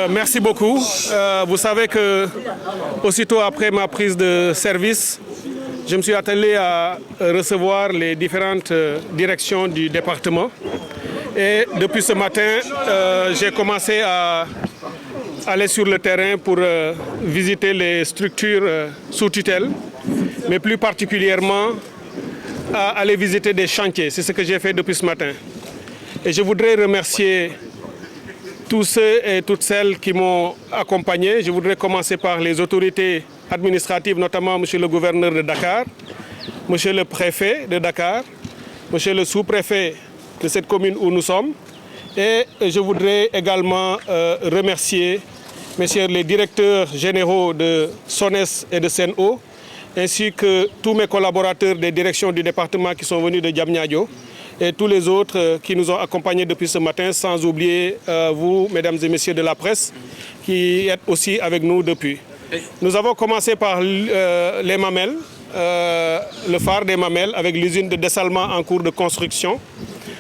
Merci beaucoup. Vous savez que aussitôt après ma prise de service, je me suis attelé à recevoir les différentes directions du département. Et depuis ce matin, j'ai commencé à aller sur le terrain pour visiter les structures sous tutelle, mais plus particulièrement à aller visiter des chantiers. C'est ce que j'ai fait depuis ce matin. Et je voudrais remercier tous ceux et toutes celles qui m'ont accompagné. Je voudrais commencer par les autorités administratives, notamment monsieur le gouverneur de Dakar, monsieur le préfet de Dakar, monsieur le sous-préfet de cette commune où nous sommes. Et je voudrais également remercier messieurs les directeurs généraux de SONES et de SEN'EAU, ainsi que tous mes collaborateurs des directions du département qui sont venus de Diamniadio, et tous les autres qui nous ont accompagnés depuis ce matin, sans oublier vous, mesdames et messieurs de la presse, qui êtes aussi avec nous depuis. Nous avons commencé par les mamelles, le phare des mamelles, avec l'usine de dessalement en cours de construction.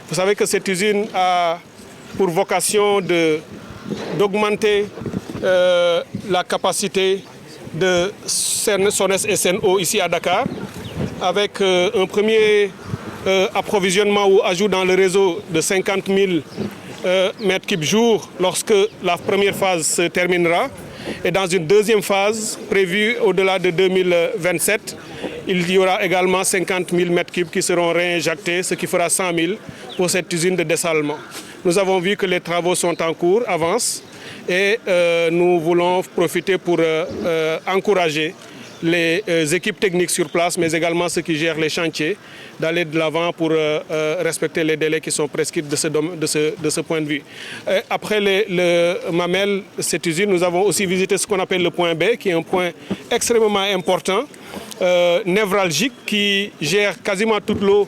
Vous savez que cette usine a pour vocation d'augmenter la capacité de SONES et SEN'EAU ici à Dakar, avec un premier approvisionnement ou ajout dans le réseau de 50 000 mètres cubes jour lorsque la première phase se terminera. Et dans une deuxième phase prévue au-delà de 2027, il y aura également 50 000 mètres cubes qui seront réinjectés, ce qui fera 100 000 pour cette usine de dessalement. Nous avons vu que les travaux sont en cours, avancent, et nous voulons profiter pour encourager les équipes techniques sur place, mais également ceux qui gèrent les chantiers, d'aller de l'avant pour respecter les délais qui sont prescrits de ce point de vue. Après le mamel, cette usine, nous avons aussi visité ce qu'on appelle le point B, qui est un point extrêmement important, névralgique, qui gère quasiment toute l'eau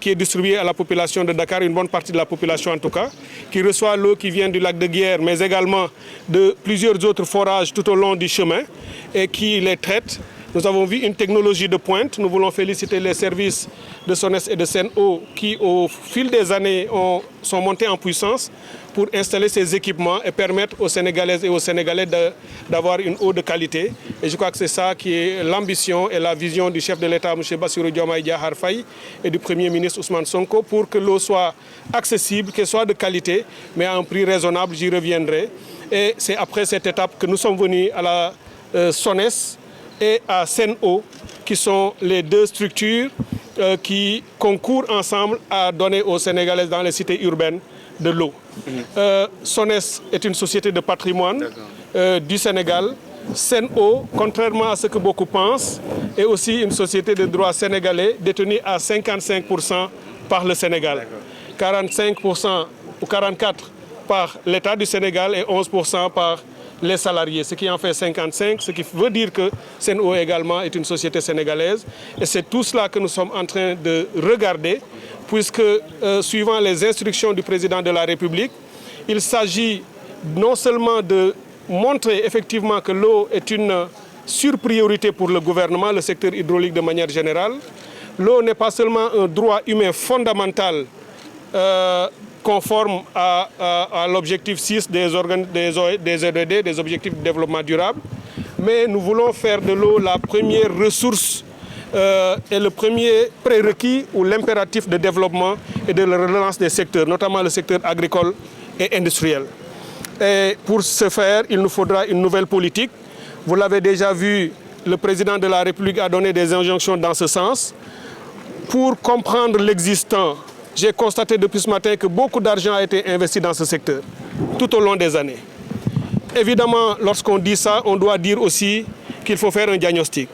qui est distribuée à la population de Dakar, une bonne partie de la population en tout cas, qui reçoit l'eau qui vient du lac de Guiers, mais également de plusieurs autres forages tout au long du chemin, et qui les traite. Nous avons vu une technologie de pointe. Nous voulons féliciter les services de SONES et de SEN'EAU qui, au fil des années, sont montés en puissance pour installer ces équipements et permettre aux Sénégalaises et aux Sénégalais d'avoir une eau de qualité. Et je crois que c'est ça qui est l'ambition et la vision du chef de l'État, M. Bassirou Diomaye Diakhar Faye, et du Premier ministre Ousmane Sonko, pour que l'eau soit accessible, qu'elle soit de qualité, mais à un prix raisonnable, j'y reviendrai. Et c'est après cette étape que nous sommes venus à la SONES et à SEN'EAU, qui sont les deux structures qui concourent ensemble à donner aux Sénégalais dans les cités urbaines de l'eau. SONES est une société de patrimoine du Sénégal. SEN'EAU, contrairement à ce que beaucoup pensent, est aussi une société de droit sénégalais détenue à 55% par le Sénégal, 45% ou 44% par l'État du Sénégal et 11% par les salariés, ce qui en fait 55, ce qui veut dire que SEN'EAU également est une société sénégalaise. Et c'est tout cela que nous sommes en train de regarder, puisque suivant les instructions du président de la République, il s'agit non seulement de montrer effectivement que l'eau est une surpriorité pour le gouvernement, le secteur hydraulique de manière générale. L'eau n'est pas seulement un droit humain fondamental conforme à l'objectif 6 des ODD, des objectifs de développement durable, mais nous voulons faire de l'eau la première ressource et le premier prérequis ou l'impératif de développement et de la relance des secteurs, notamment le secteur agricole et industriel. Et pour ce faire, il nous faudra une nouvelle politique. Vous l'avez déjà vu, le président de la République a donné des injonctions dans ce sens. Pour comprendre l'existant, j'ai constaté depuis ce matin que beaucoup d'argent a été investi dans ce secteur, tout au long des années. Évidemment, lorsqu'on dit ça, on doit dire aussi qu'il faut faire un diagnostic,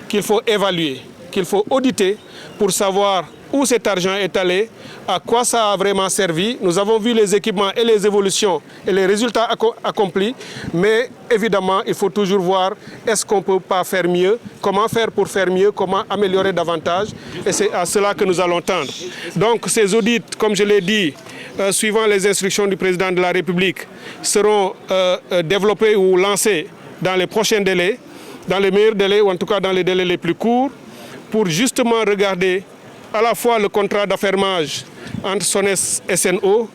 qu'il faut évaluer, qu'il faut auditer pour savoir où cet argent est allé, à quoi ça a vraiment servi. Nous avons vu les équipements et les évolutions et les résultats accomplis, mais évidemment, il faut toujours voir est-ce qu'on ne peut pas faire mieux, comment faire pour faire mieux, comment améliorer davantage, et c'est à cela que nous allons tendre. Donc ces audits, comme je l'ai dit, suivant les instructions du président de la République, seront développés ou lancés dans les prochains délais, dans les meilleurs délais, ou en tout cas dans les délais les plus courts, pour justement regarder à la fois le contrat d'affermage entre SONES et SEN'EAU.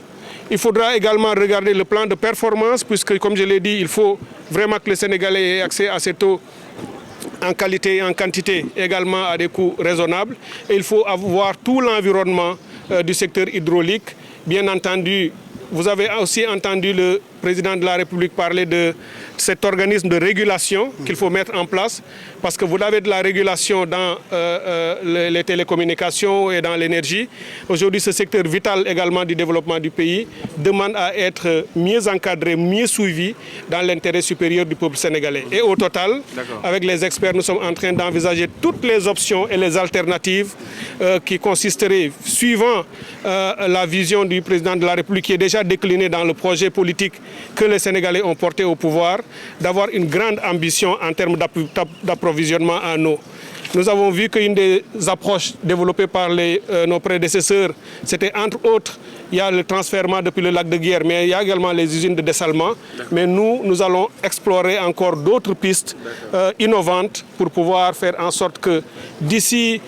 Il faudra également regarder le plan de performance, puisque, comme je l'ai dit, il faut vraiment que les Sénégalais aient accès à cette eau en qualité et en quantité, également à des coûts raisonnables. Et il faut avoir tout l'environnement du secteur hydraulique. Bien entendu, vous avez aussi entendu le président de la République parler de cet organisme de régulation qu'il faut mettre en place, parce que vous avez de la régulation dans les télécommunications et dans l'énergie. Aujourd'hui, ce secteur vital également du développement du pays demande à être mieux encadré, mieux suivi dans l'intérêt supérieur du peuple sénégalais. Et au total, avec les experts, nous sommes en train d'envisager toutes les options et les alternatives qui consisteraient, suivant la vision du président de la République qui est déjà déclinée dans le projet politique que les Sénégalais ont porté au pouvoir, d'avoir une grande ambition en termes d'approvisionnement en eau. Nous avons vu qu'une des approches développées par nos prédécesseurs, c'était entre autres, il y a le transfèrement depuis le lac de Guiers, mais il y a également les usines de dessalement. Mais nous allons explorer encore d'autres pistes innovantes pour pouvoir faire en sorte que d'ici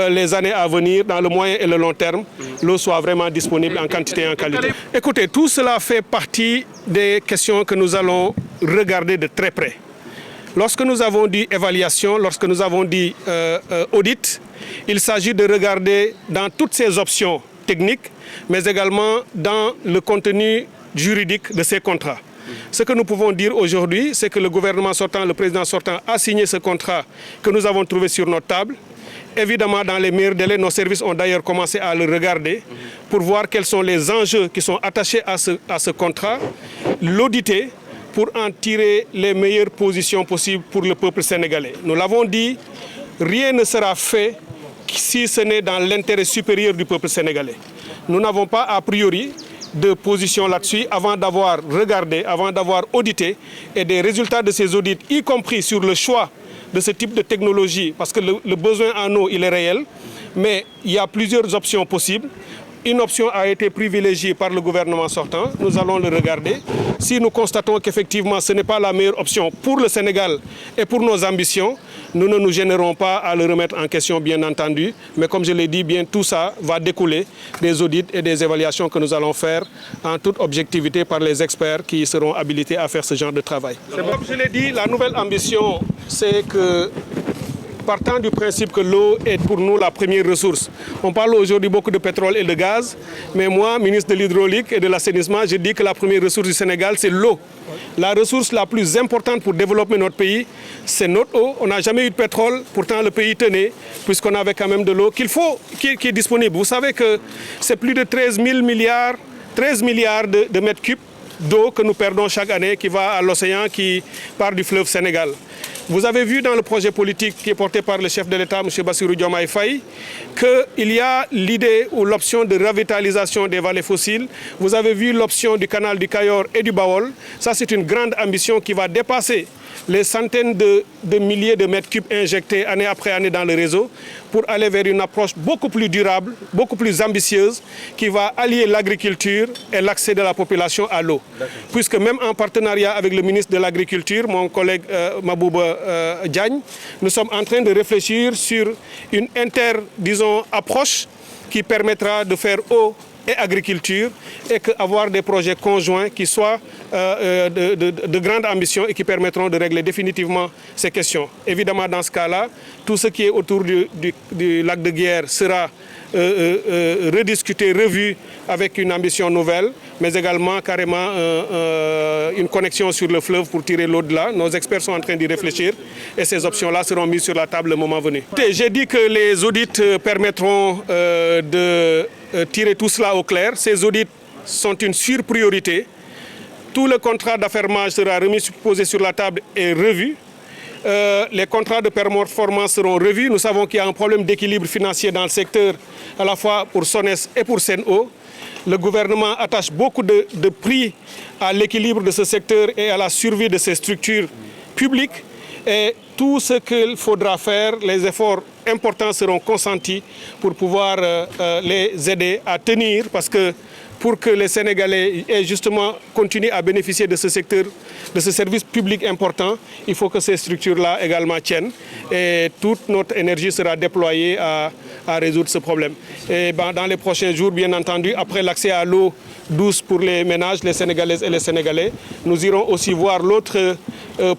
les années à venir, dans le moyen et le long terme, l'eau soit vraiment disponible en quantité et en qualité. Écoutez, tout cela fait partie des questions que nous allons regarder de très près. Lorsque nous avons dit évaluation, lorsque nous avons dit audit, il s'agit de regarder dans toutes ces options techniques, mais également dans le contenu juridique de ces contrats. Ce que nous pouvons dire aujourd'hui, c'est que le gouvernement sortant, le président sortant a signé ce contrat que nous avons trouvé sur notre table. Évidemment, dans les meilleurs délais, nos services ont d'ailleurs commencé à le regarder pour voir quels sont les enjeux qui sont attachés à ce contrat, l'auditer, pour en tirer les meilleures positions possibles pour le peuple sénégalais. Nous l'avons dit, rien ne sera fait si ce n'est dans l'intérêt supérieur du peuple sénégalais. Nous n'avons pas a priori de position là-dessus avant d'avoir regardé, avant d'avoir audité, et des résultats de ces audits, y compris sur le choix de ce type de technologie, parce que le besoin en eau, il est réel, mais il y a plusieurs options possibles. Une option a été privilégiée par le gouvernement sortant, nous allons le regarder. Si nous constatons qu'effectivement ce n'est pas la meilleure option pour le Sénégal et pour nos ambitions, nous ne nous gênerons pas à le remettre en question, bien entendu. Mais comme je l'ai dit, bien tout ça va découler des audits et des évaluations que nous allons faire en toute objectivité par les experts qui seront habilités à faire ce genre de travail. Comme je l'ai dit, la nouvelle ambition, c'est que partant du principe que l'eau est pour nous la première ressource. On parle aujourd'hui beaucoup de pétrole et de gaz, mais moi, ministre de l'hydraulique et de l'assainissement, je dis que la première ressource du Sénégal, c'est l'eau. La ressource la plus importante pour développer notre pays, c'est notre eau. On n'a jamais eu de pétrole, pourtant le pays tenait, puisqu'on avait quand même de l'eau qui est disponible. Vous savez que c'est plus de 13 milliards de mètres cubes d'eau que nous perdons chaque année, qui va à l'océan, qui part du fleuve Sénégal. Vous avez vu dans le projet politique qui est porté par le chef de l'État, M. Bassirou Diomaye Faye, qu'il y a l'idée ou l'option de revitalisation des vallées fossiles. Vous avez vu l'option du canal du Cayor et du Baol. Ça, c'est une grande ambition qui va dépasser les centaines de milliers de mètres cubes injectés année après année dans le réseau pour aller vers une approche beaucoup plus durable, beaucoup plus ambitieuse, qui va allier l'agriculture et l'accès de la population à l'eau. Puisque même en partenariat avec le ministre de l'Agriculture, mon collègue Mabouba Diagne, nous sommes en train de réfléchir sur une approche qui permettra de faire eau et agriculture, et qu'avoir des projets conjoints qui soient de grande ambition et qui permettront de régler définitivement ces questions. Évidemment, dans ce cas-là, tout ce qui est autour du lac de Guiers sera rediscuté, revu avec une ambition nouvelle, mais également carrément une connexion sur le fleuve pour tirer l'eau de là. Nos experts sont en train d'y réfléchir et ces options-là seront mises sur la table le moment venu. J'ai dit que les audits permettront de tirer tout cela au clair. Ces audits sont une surpriorité. Tout le contrat d'affermage sera posé sur la table et revu. Les contrats de performance seront revus. Nous savons qu'il y a un problème d'équilibre financier dans le secteur, à la fois pour SONES et pour Sen'Eau. Le gouvernement attache beaucoup de prix à l'équilibre de ce secteur et à la survie de ces structures publiques. Et tout ce qu'il faudra faire, les efforts importants seront consentis pour pouvoir les aider à tenir, parce que pour que les Sénégalais aient justement continué à bénéficier de ce secteur, de ce service public important, il faut que ces structures-là également tiennent. Et toute notre énergie sera déployée à à résoudre ce problème. Et dans les prochains jours, bien entendu, après l'accès à l'eau douce pour les ménages, les Sénégalaises et les Sénégalais, nous irons aussi voir l'autre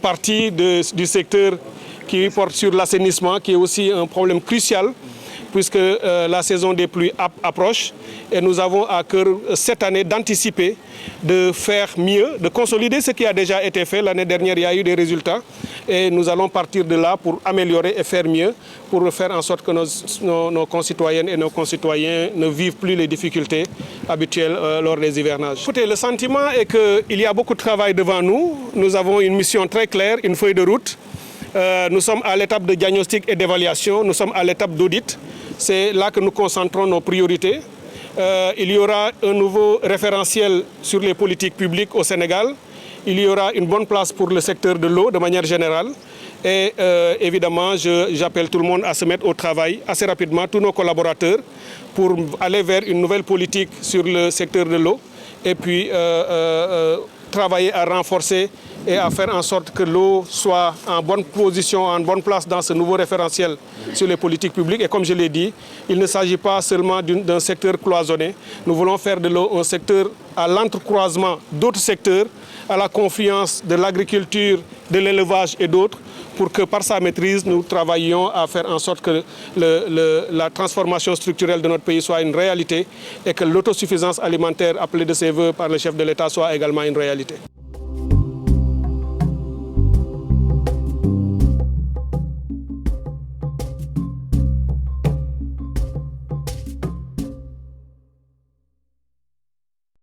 partie du secteur qui porte sur l'assainissement, qui est aussi un problème crucial, puisque la saison des pluies approche et nous avons à cœur cette année d'anticiper, de faire mieux, de consolider ce qui a déjà été fait. L'année dernière, il y a eu des résultats et nous allons partir de là pour améliorer et faire mieux, pour faire en sorte que nos concitoyennes et nos concitoyens ne vivent plus les difficultés habituelles lors des hivernages. Écoutez, le sentiment est qu'il y a beaucoup de travail devant nous. Nous avons une mission très claire, une feuille de route. Nous sommes à l'étape de diagnostic et d'évaluation, nous sommes à l'étape d'audit. C'est là que nous concentrons nos priorités. Il y aura un nouveau référentiel sur les politiques publiques au Sénégal. Il y aura une bonne place pour le secteur de l'eau de manière générale. Et évidemment, j'appelle tout le monde à se mettre au travail assez rapidement, tous nos collaborateurs, pour aller vers une nouvelle politique sur le secteur de l'eau. Et puis travailler à renforcer et à faire en sorte que l'eau soit en bonne position, en bonne place dans ce nouveau référentiel sur les politiques publiques. Et comme je l'ai dit, il ne s'agit pas seulement d'un secteur cloisonné. Nous voulons faire de l'eau un secteur à l'entrecroisement d'autres secteurs, à la confluence de l'agriculture, de l'élevage et d'autres, pour que par sa maîtrise, nous travaillions à faire en sorte que la transformation structurelle de notre pays soit une réalité et que l'autosuffisance alimentaire appelée de ses voeux par le chef de l'État soit également une réalité.